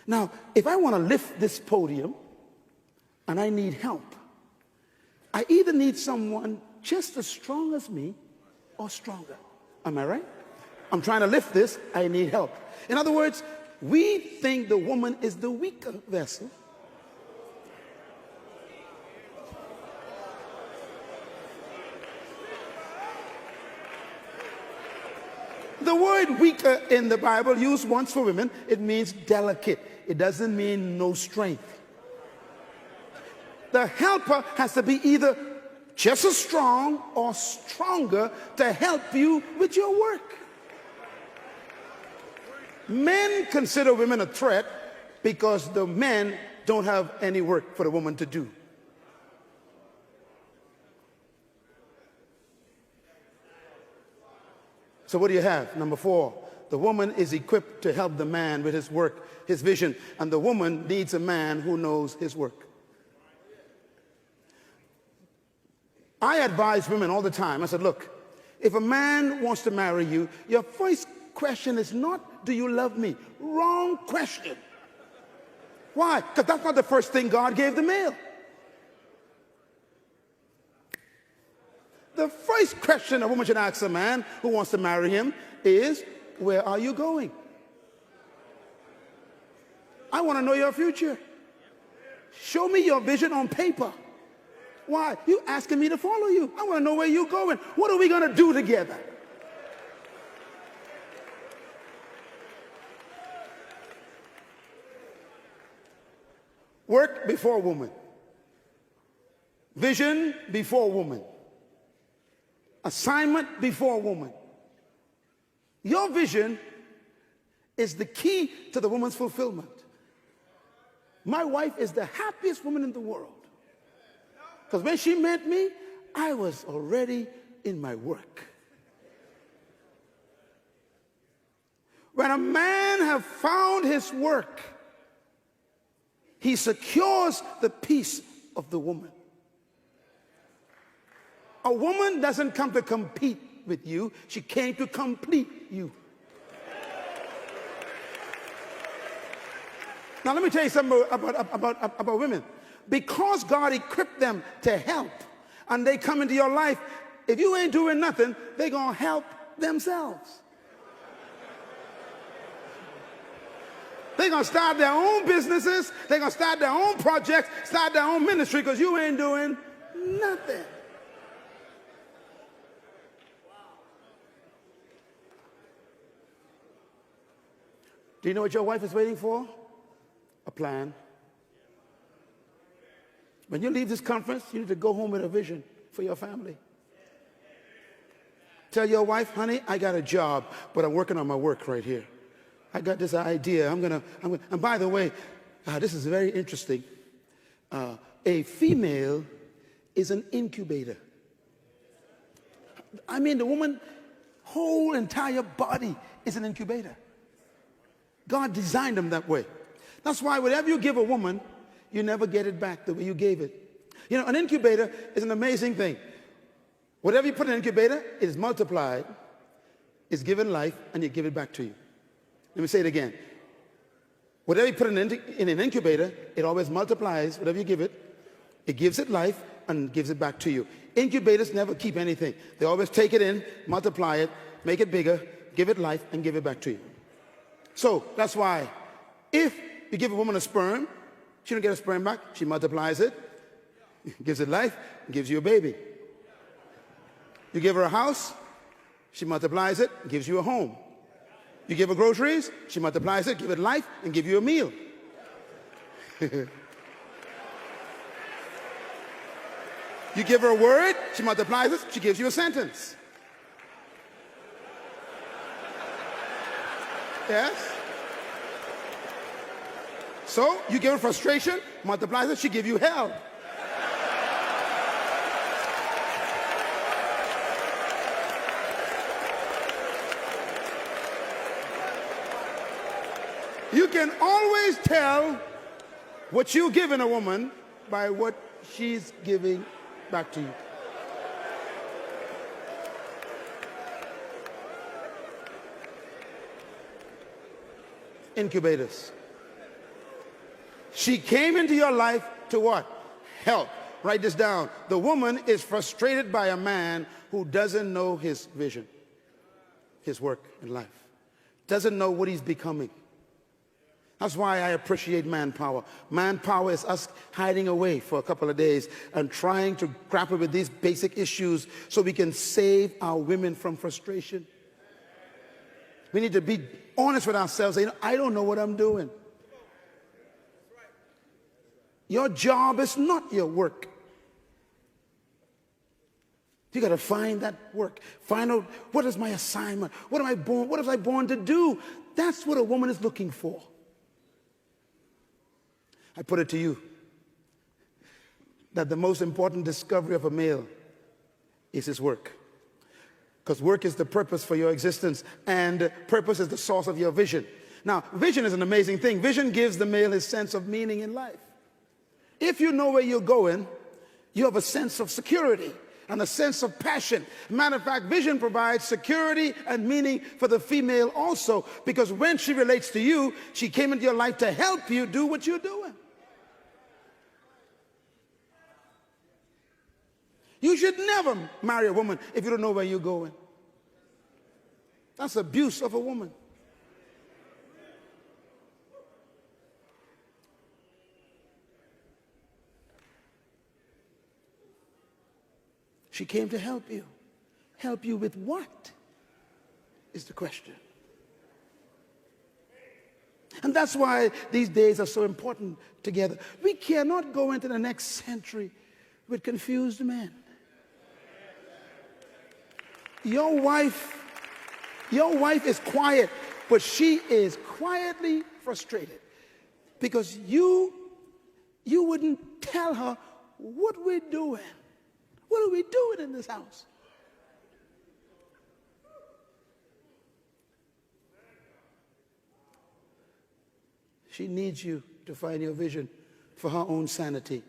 Now, if I want to lift this podium and I need help, I either need someone just as strong as me or stronger. Am I right? I'm trying to lift this, I need help. In other words, we think the woman is the weaker vessel. The word weaker in the Bible, used once for women, it means delicate. It doesn't mean no strength. The helper has to be either just as strong or stronger to help you with your work. Men consider women a threat because the men don't have any work for the woman to do. So what do you have? Number 4, the woman is equipped to help the man with his work, his vision, and the woman needs a man who knows his work. I advise women all the time. I said, look, if a man wants to marry you, your first question is not, do you love me? Wrong question. Why? Because that's not the first thing God gave the male. The first question a woman should ask a man who wants to marry him is, where are you going? I want to know your future. Show me your vision on paper. Why? You asking me to follow you. I want to know where you're going. What are we going to do together? Work before woman. Vision before woman. Assignment before woman. Your vision is the key to the woman's fulfillment. My wife is the happiest woman in the world. Because when she met me, I was already in my work. When a man has found his work, he secures the peace of the woman. A woman doesn't come to compete with you. She came to complete you. Now let me tell you something about women. Because God equipped them to help and they come into your life, if you ain't doing nothing, they're going to help themselves. They're going to start their own businesses. They're going to start their own projects, start their own ministry because you ain't doing nothing. Do you know what your wife is waiting for? A plan. When you leave this conference, you need to go home with a vision for your family. Tell your wife, honey, I got a job, but I'm working on my work right here. I got this idea. I'm gonna, and by the way, this is very interesting. A female is an incubator. I mean, the woman's whole entire body is an incubator. God designed them that way. That's why whatever you give a woman, you never get it back the way you gave it. You know, an incubator is an amazing thing. Whatever you put in an incubator, it is multiplied, it's given life, and you give it back to you. Let me say it again. Whatever you put in an incubator, it always multiplies. Whatever you give it, it gives it life and gives it back to you. Incubators never keep anything. They always take it in, multiply it, make it bigger, give it life, and give it back to you. So that's why if you give a woman a sperm, she don't get a sperm back. She multiplies it, gives it life, and gives you a baby. You give her a house, she multiplies it, and gives you a home. You give her groceries, she multiplies it, give it life, and give you a meal. You give her a word, she multiplies it, she gives you a sentence. Yes? So, you give her frustration, multiplies it, she gives you hell. You can always tell what you're giving a woman by what she's giving back to you. Incubators. She came into your life to what? Help. Write this down. The woman is frustrated by a man who doesn't know his vision, his work in life, doesn't know what he's becoming. That's why I appreciate manpower. Manpower is us hiding away for a couple of days and trying to grapple with these basic issues so we can save our women from frustration. We need to be honest with ourselves. Say, I don't know what I'm doing. Your job is not your work. You got to find that work. Find out, what is my assignment? What am I born? What was I born to do? That's what a woman is looking for. I put it to you that the most important discovery of a male is his work. Because work is the purpose for your existence, and purpose is the source of your vision. Now, vision is an amazing thing. Vision gives the male his sense of meaning in life. If you know where you're going, you have a sense of security and a sense of passion. Matter of fact, vision provides security and meaning for the female also, because when she relates to you, she came into your life to help you do what you're doing. You should never marry a woman if you don't know where you're going. That's abuse of a woman. She came to help you. Help you with what is the question. And that's why these days are so important together. We cannot go into the next century with confused men. Your wife is quiet, but she is quietly frustrated because you wouldn't tell her what we're doing. What are we doing in this house? She needs you to find your vision for her own sanity.